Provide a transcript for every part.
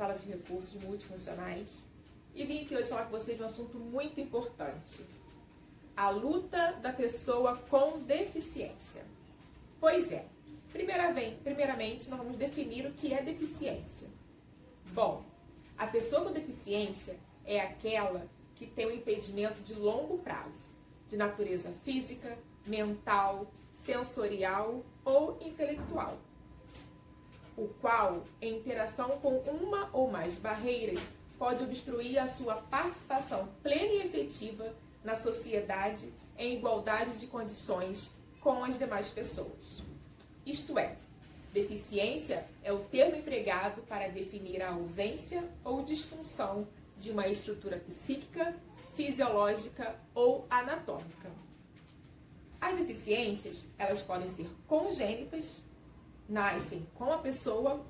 sala de recursos multifuncionais e vim aqui hoje falar com vocês de um assunto muito importante: a luta da pessoa com deficiência. Pois é, primeiramente nós vamos definir o que é deficiência. Bom, a pessoa com deficiência é aquela que tem um impedimento de longo prazo, de natureza física, mental, sensorial ou intelectual, o qual, em interação com uma ou mais barreiras, pode obstruir a sua participação plena e efetiva na sociedade em igualdade de condições com as demais pessoas. Isto é, deficiência é o termo empregado para definir a ausência ou disfunção de uma estrutura psíquica, fisiológica ou anatômica. As deficiências, elas podem ser congênitas, nascem com a pessoa,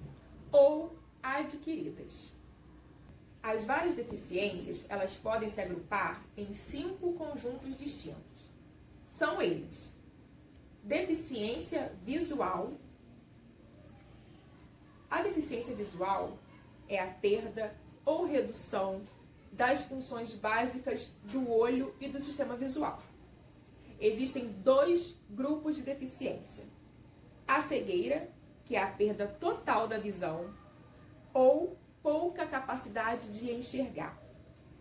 ou adquiridas. As várias deficiências, elas podem se agrupar em 5 conjuntos distintos. São eles: deficiência visual. A deficiência visual é a perda ou redução das funções básicas do olho e do sistema visual. Existem 2 grupos de deficiência: a cegueira, que é a perda total da visão, ou pouca capacidade de enxergar.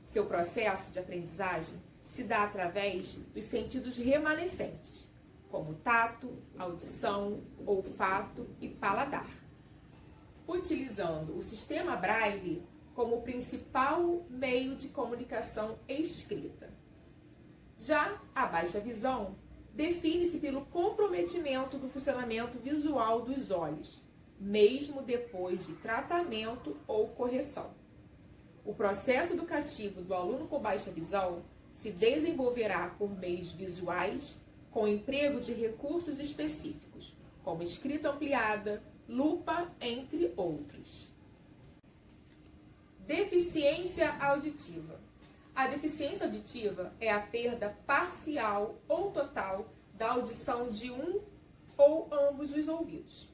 Seu processo de aprendizagem se dá através dos sentidos remanescentes, como tato, audição, olfato e paladar, utilizando o sistema Braille como principal meio de comunicação escrita. Já a baixa visão define-se pelo comprometimento do funcionamento visual dos olhos, mesmo depois de tratamento ou correção. O processo educativo do aluno com baixa visão se desenvolverá por meios visuais, com emprego de recursos específicos, como escrita ampliada, lupa, entre outros. Deficiência auditiva. A deficiência auditiva é a perda parcial ou total da audição de um ou ambos os ouvidos.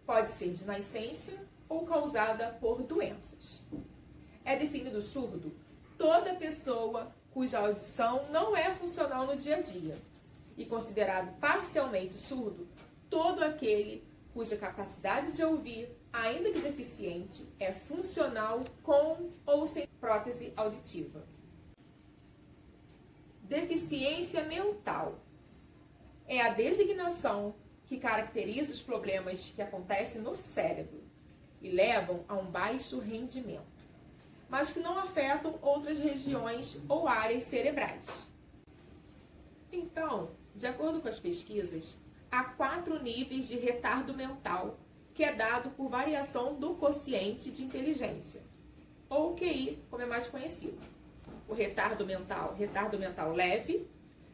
Pode ser de nascença ou causada por doenças. É definido surdo toda pessoa cuja audição não é funcional no dia a dia, e considerado parcialmente surdo todo aquele cuja capacidade de ouvir, ainda que deficiente, é funcional com ou sem prótese auditiva. Deficiência mental é a designação que caracteriza os problemas que acontecem no cérebro e levam a um baixo rendimento, mas que não afetam outras regiões ou áreas cerebrais. Então, de acordo com as pesquisas, há 4 níveis de retardo mental, que é dado por variação do quociente de inteligência, ou QI, como é mais conhecido. O retardo mental leve,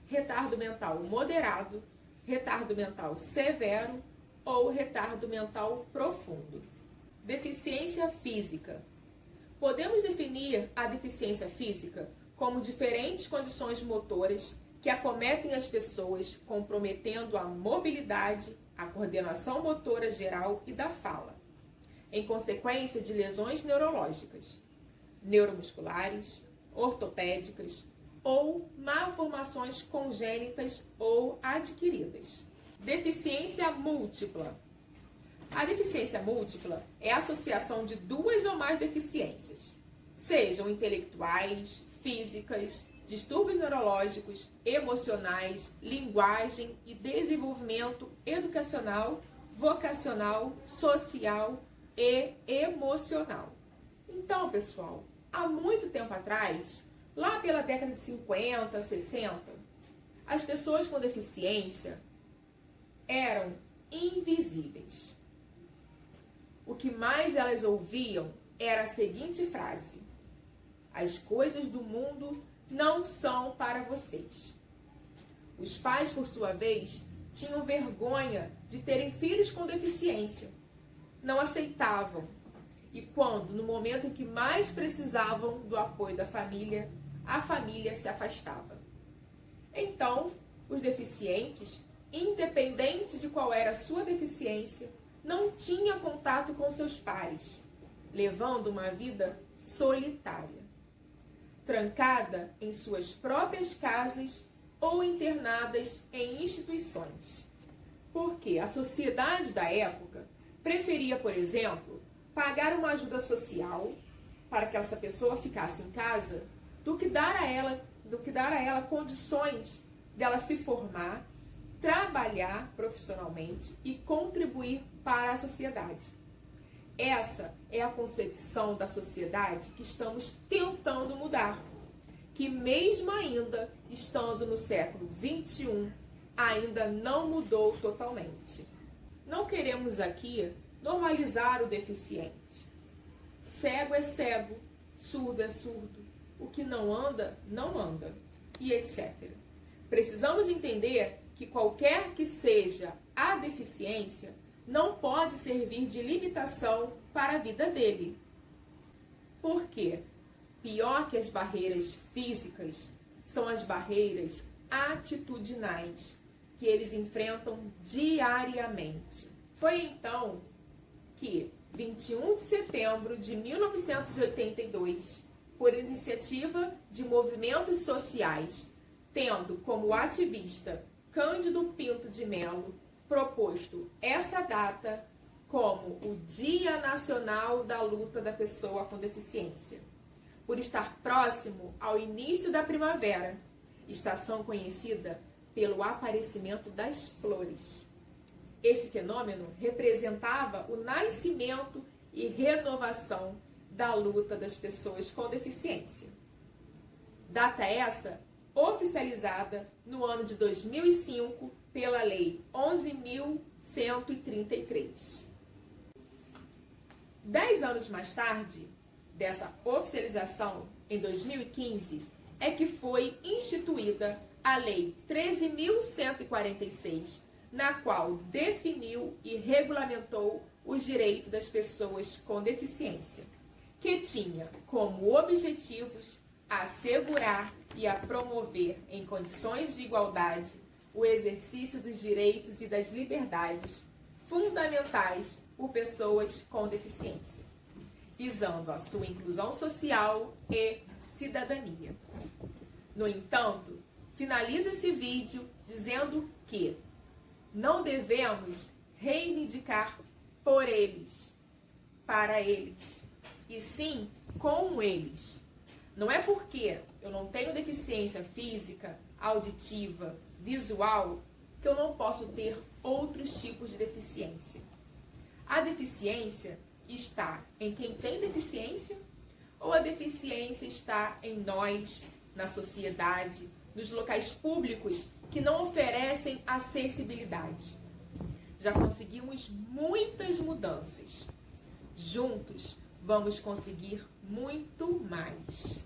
retardo mental moderado, retardo mental severo ou retardo mental profundo. Deficiência física. Podemos definir a deficiência física como diferentes condições motoras que acometem as pessoas, comprometendo a mobilidade, a coordenação motora geral e da fala, em consequência de lesões neurológicas, neuromusculares, ortopédicas ou malformações congênitas ou adquiridas. Deficiência múltipla. A deficiência múltipla é a associação de 2 ou mais deficiências, sejam intelectuais, físicas, distúrbios neurológicos, emocionais, linguagem e desenvolvimento educacional, vocacional, social e emocional. Então, pessoal, há muito tempo atrás, lá pela década de 50, 60, as pessoas com deficiência eram invisíveis. O que mais elas ouviam era a seguinte frase: as coisas do mundo não são para vocês. Os pais, por sua vez, tinham vergonha de terem filhos com deficiência. Não aceitavam. E quando, no momento em que mais precisavam do apoio da família, a família se afastava. Então, os deficientes, independente de qual era a sua deficiência, não tinham contato com seus pares. levando uma vida solitária, trancada em suas próprias casas ou internadas em instituições. Porque a sociedade da época preferia, por exemplo, pagar uma ajuda social para que essa pessoa ficasse em casa do que dar a ela condições dela se formar, trabalhar profissionalmente e contribuir para a sociedade. Essa é a concepção da sociedade que estamos tentando mudar, que mesmo ainda estando no século XXI, ainda não mudou totalmente. Não queremos aqui normalizar o deficiente. Cego é cego, surdo é surdo, o que não anda, não anda, e etc. Precisamos entender que qualquer que seja a deficiência, não pode servir de limitação para a vida dele. Por quê? Pior que as barreiras físicas são as barreiras atitudinais que eles enfrentam diariamente. Foi então que, 21 de setembro de 1982, por iniciativa de movimentos sociais, tendo como ativista Cândido Pinto de Melo proposto essa data como o Dia Nacional da Luta da Pessoa com Deficiência, por estar próximo ao início da primavera, estação conhecida pelo aparecimento das flores. Esse fenômeno representava o nascimento e renovação da luta das pessoas com deficiência. Data essa oficializada no ano de 2005 pela Lei 11.133. 10 anos mais tarde dessa oficialização, em 2015, é que foi instituída a Lei 13.146, na qual definiu e regulamentou os direitos das pessoas com deficiência, que tinha como objetivos assegurar e a promover em condições de igualdade o exercício dos direitos e das liberdades fundamentais por pessoas com deficiência, visando a sua inclusão social e cidadania. No entanto, finalizo esse vídeo dizendo que não devemos reivindicar por eles, para eles, e sim com eles. Não é porque eu não tenho deficiência física, auditiva, visual, que eu não posso ter outros tipos de deficiência. A deficiência está em quem tem deficiência ou a deficiência está em nós, na sociedade, nos locais públicos que não oferecem acessibilidade? Já conseguimos muitas mudanças. Juntos, vamos conseguir muito mais.